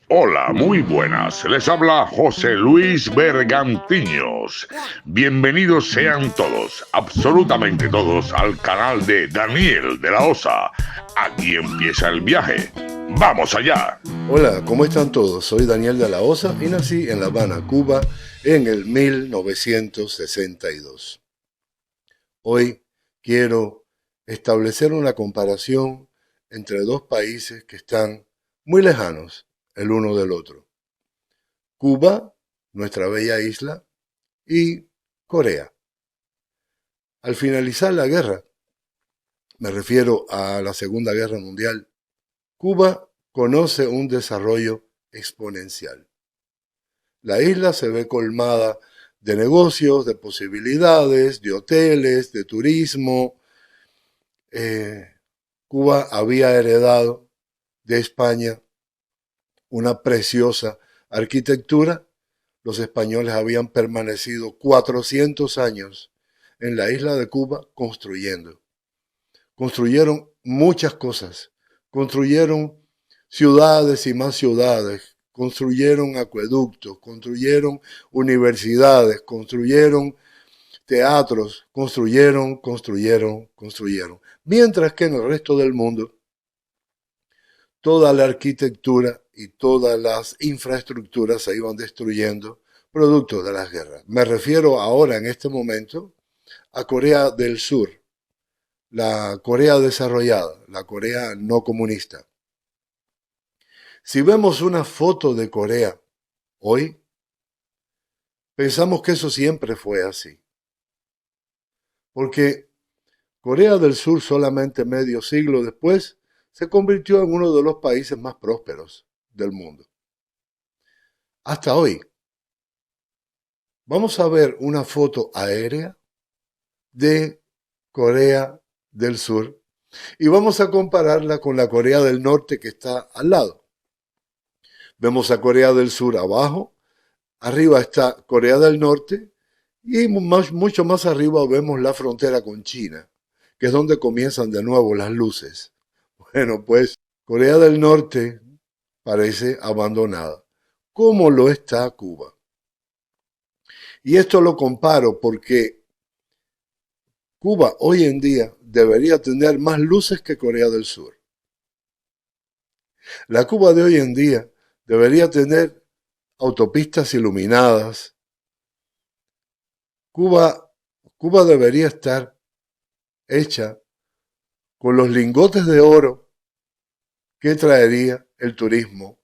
Hola, muy buenas. Les habla José Luis Bergantiños. Bienvenidos sean todos, absolutamente todos, al canal de Daniel de la Osa. Aquí empieza el viaje. ¡Vamos allá! Hola, ¿cómo están todos? Soy Daniel de la Osa y nací en La Habana, Cuba, en el 1962. Hoy quiero establecer una comparación entre dos países que están muy lejanos el uno del otro. Cuba, nuestra bella isla, y Corea. Al finalizar la guerra, me refiero a la Segunda Guerra Mundial, Cuba conoce un desarrollo exponencial. La isla se ve colmada de negocios, de posibilidades, de hoteles, de turismo. Cuba había heredado de España una preciosa arquitectura. Los españoles habían permanecido 400 años en la isla de Cuba construyendo. Construyeron muchas cosas. Construyeron ciudades y más ciudades. Construyeron acueductos, construyeron universidades, construyeron teatros, construyeron. Mientras que en el resto del mundo, toda la arquitectura y todas las infraestructuras se iban destruyendo producto de las guerras. Me refiero ahora, en este momento, a Corea del Sur, la Corea desarrollada, la Corea no comunista. Si vemos una foto de Corea hoy, pensamos que eso siempre fue así. Porque Corea del Sur, solamente medio siglo después, se convirtió en uno de los países más prósperos del mundo. Hasta hoy. Vamos a ver una foto aérea de Corea del Sur y vamos a compararla con la Corea del Norte que está al lado. Vemos a Corea del Sur abajo, arriba está Corea del Norte y mucho más arriba vemos la frontera con China, que es donde comienzan de nuevo las luces. Bueno, pues Corea del Norte parece abandonada, como lo está Cuba. Y esto lo comparo porque Cuba hoy en día debería tener más luces que Corea del Sur. La Cuba de hoy en día debería tener autopistas iluminadas. Cuba debería estar hecha con los lingotes de oro que traería el turismo,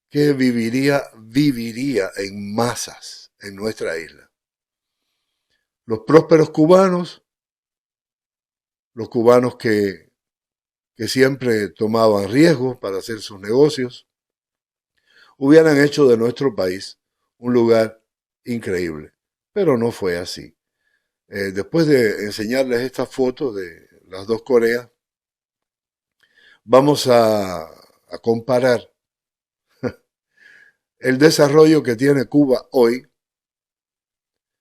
que viviría en masas en nuestra isla. Los prósperos cubanos, los cubanos que siempre tomaban riesgos para hacer sus negocios, hubieran hecho de nuestro país un lugar increíble. Pero no fue así. Después de enseñarles estas fotos de las dos Coreas, vamos a comparar el desarrollo que tiene Cuba hoy.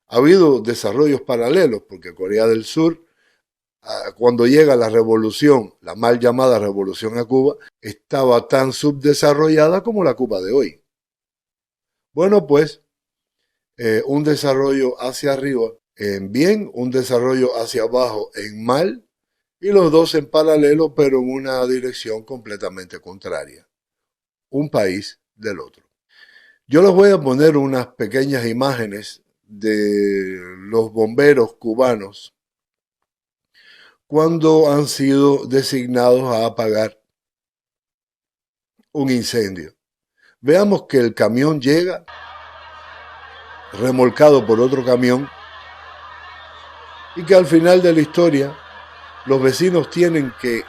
Ha habido desarrollos paralelos, porque Corea del Sur, cuando llega la revolución, la mal llamada revolución a Cuba, estaba tan subdesarrollada como la Cuba de hoy. Bueno, pues, un desarrollo hacia arriba en bien, un desarrollo hacia abajo en mal, y los dos en paralelo, pero en una dirección completamente contraria. Un país del otro. Yo les voy a poner unas pequeñas imágenes de los bomberos cubanos cuando han sido designados a apagar un incendio. Veamos que el camión llega remolcado por otro camión y que al final de la historia los vecinos tienen que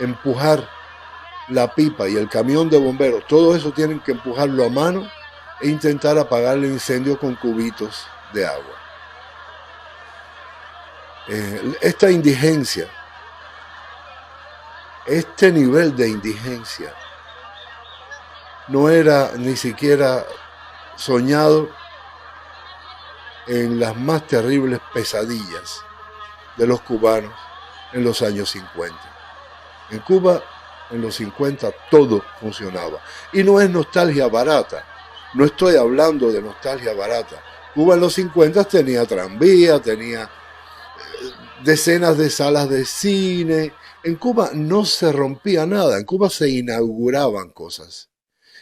empujar la pipa y el camión de bomberos, todo eso tienen que empujarlo a mano e intentar apagar el incendio con cubitos de agua. Esta indigencia, este nivel de indigencia, no era ni siquiera soñado en las más terribles pesadillas de los cubanos en los años 50. En Cuba En los 50 todo funcionaba. Y no es nostalgia barata. No estoy hablando de nostalgia barata. Cuba en los 50 tenía tranvía, tenía decenas de salas de cine. En Cuba no se rompía nada. En Cuba se inauguraban cosas.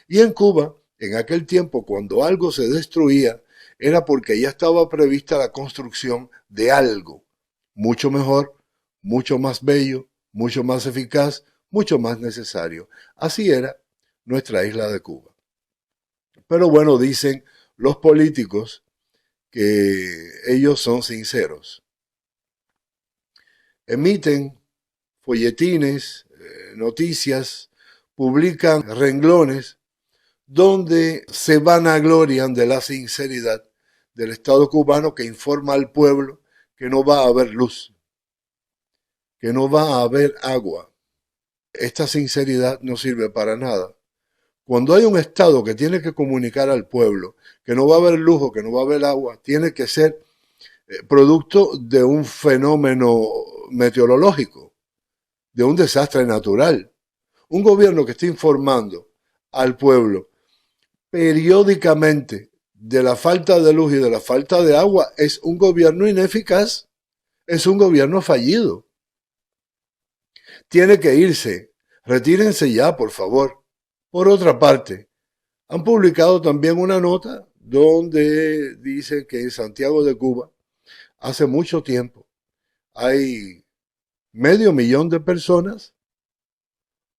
Y en Cuba, en aquel tiempo, cuando algo se destruía, era porque ya estaba prevista la construcción de algo mucho mejor, mucho más bello, mucho más eficaz, mucho más necesario. Así era nuestra isla de Cuba. Pero bueno, dicen los políticos que ellos son sinceros. Emiten folletines, noticias, publican renglones donde se vanaglorian de la sinceridad del Estado cubano que informa al pueblo que no va a haber luz, que no va a haber agua. Esta sinceridad no sirve para nada. Cuando hay un Estado que tiene que comunicar al pueblo que no va a haber luz o que no va a haber agua, tiene que ser producto de un fenómeno meteorológico, de un desastre natural. Un gobierno que esté informando al pueblo periódicamente de la falta de luz y de la falta de agua es un gobierno ineficaz, es un gobierno fallido. Tiene que irse, retírense ya, por favor. Por otra parte, han publicado también una nota donde dice que en Santiago de Cuba, hace mucho tiempo, hay 500.000 de personas,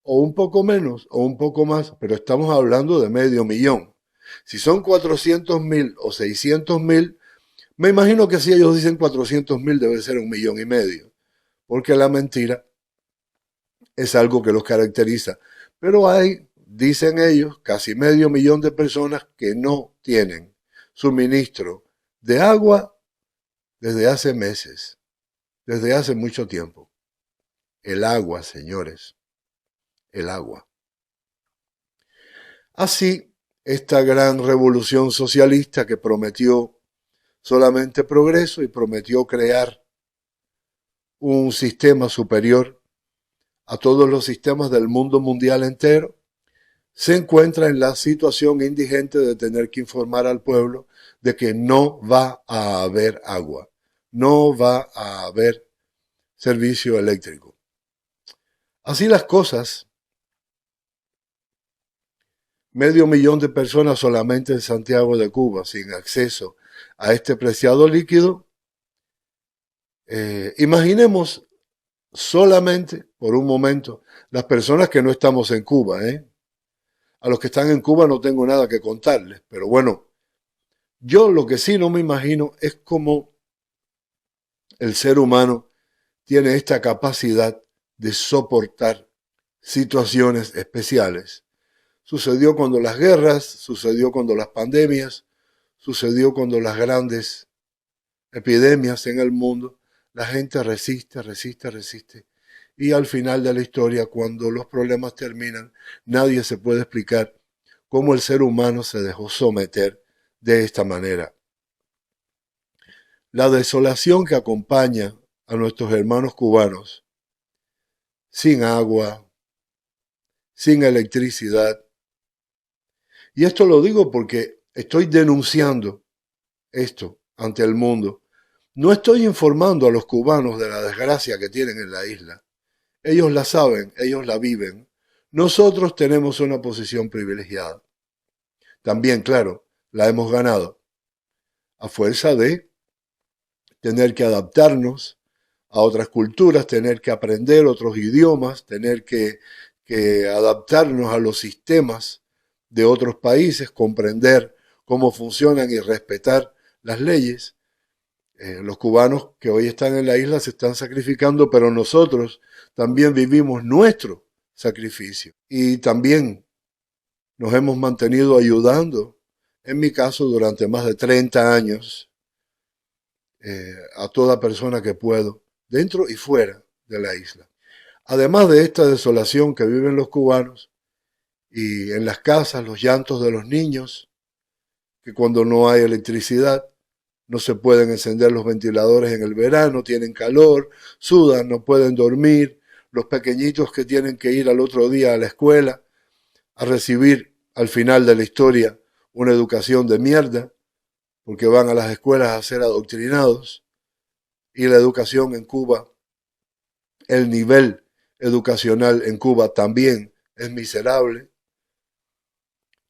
o un poco menos, o un poco más, pero estamos hablando de 500.000. Si son 400.000 o 600.000, me imagino que si ellos dicen 400.000 debe ser 1,5 millones, porque la mentira es algo que los caracteriza. Pero hay, dicen ellos, casi 500.000 de personas que no tienen suministro de agua desde hace meses, desde hace mucho tiempo. El agua, señores, el agua. Así, esta gran revolución socialista que prometió solamente progreso y prometió crear un sistema superior a todos los sistemas del mundo mundial entero, se encuentra en la situación indigente de tener que informar al pueblo de que no va a haber agua, no va a haber servicio eléctrico. Así las cosas, 500.000 de personas solamente en Santiago de Cuba sin acceso a este preciado líquido. Imaginemos solamente por un momento las personas que no estamos en Cuba. A los que están en Cuba no tengo nada que contarles, pero bueno, yo lo que sí no me imagino es cómo el ser humano tiene esta capacidad de soportar situaciones especiales. Sucedió cuando las guerras, sucedió cuando las pandemias, sucedió cuando las grandes epidemias en el mundo. La gente resiste, resiste, resiste. Y al final de la historia, cuando los problemas terminan, nadie se puede explicar cómo el ser humano se dejó someter de esta manera. La desolación que acompaña a nuestros hermanos cubanos, sin agua, sin electricidad. Y esto lo digo porque estoy denunciando esto ante el mundo. No estoy informando a los cubanos de la desgracia que tienen en la isla. Ellos la saben, ellos la viven. Nosotros tenemos una posición privilegiada. También, claro, la hemos ganado a fuerza de tener que adaptarnos a otras culturas, tener que aprender otros idiomas, tener que adaptarnos a los sistemas de otros países, comprender cómo funcionan y respetar las leyes. Los cubanos que hoy están en la isla se están sacrificando, pero nosotros también vivimos nuestro sacrificio y también nos hemos mantenido ayudando, en mi caso durante más de 30 años, a toda persona que puedo, dentro y fuera de la isla. Además de esta desolación que viven los cubanos y en las casas, los llantos de los niños, que cuando no hay electricidad, no se pueden encender los ventiladores en el verano, tienen calor, sudan, no pueden dormir, los pequeñitos que tienen que ir al otro día a la escuela a recibir al final de la historia una educación de mierda, porque van a las escuelas a ser adoctrinados, y la educación en Cuba, el nivel educacional en Cuba también es miserable.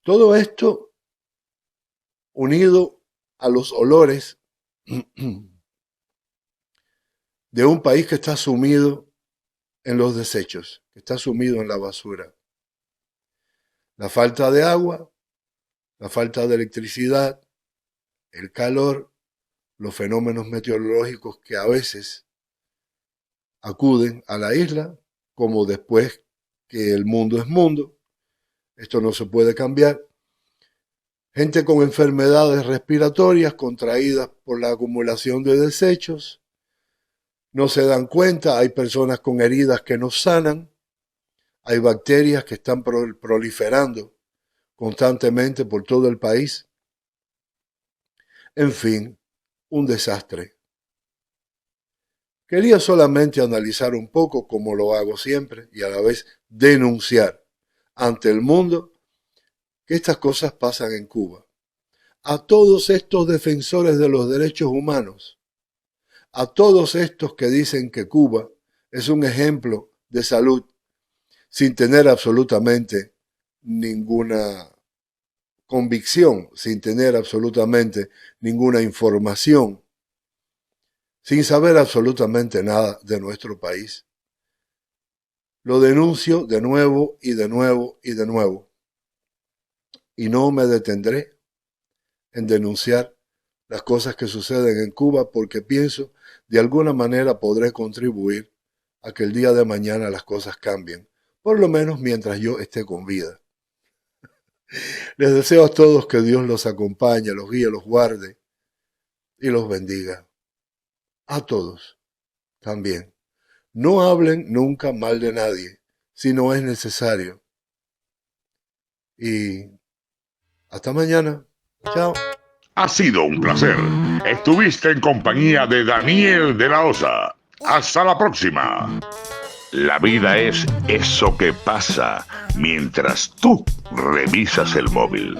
Todo esto unido a los olores de un país que está sumido en los desechos, que está sumido en la basura. La falta de agua, la falta de electricidad, el calor, los fenómenos meteorológicos que a veces acuden a la isla, como después que el mundo es mundo, esto no se puede cambiar. Gente con enfermedades respiratorias contraídas por la acumulación de desechos, no se dan cuenta, hay personas con heridas que no sanan, hay bacterias que están proliferando constantemente por todo el país. En fin, un desastre. Quería solamente analizar un poco, como lo hago siempre, y a la vez denunciar ante el mundo que estas cosas pasan en Cuba. A todos estos defensores de los derechos humanos, a todos estos que dicen que Cuba es un ejemplo de salud sin tener absolutamente ninguna convicción, sin tener absolutamente ninguna información, sin saber absolutamente nada de nuestro país. Lo denuncio de nuevo y de nuevo y de nuevo. Y no me detendré en denunciar las cosas que suceden en Cuba porque pienso de alguna manera podré contribuir a que el día de mañana las cosas cambien, por lo menos mientras yo esté con vida. Les deseo a todos que Dios los acompañe, los guíe, los guarde y los bendiga. A todos también. No hablen nunca mal de nadie, si no es necesario. Y hasta mañana. Chao. Ha sido un placer. Estuviste en compañía de Daniel de la Osa. Hasta la próxima. La vida es eso que pasa mientras tú revisas el móvil.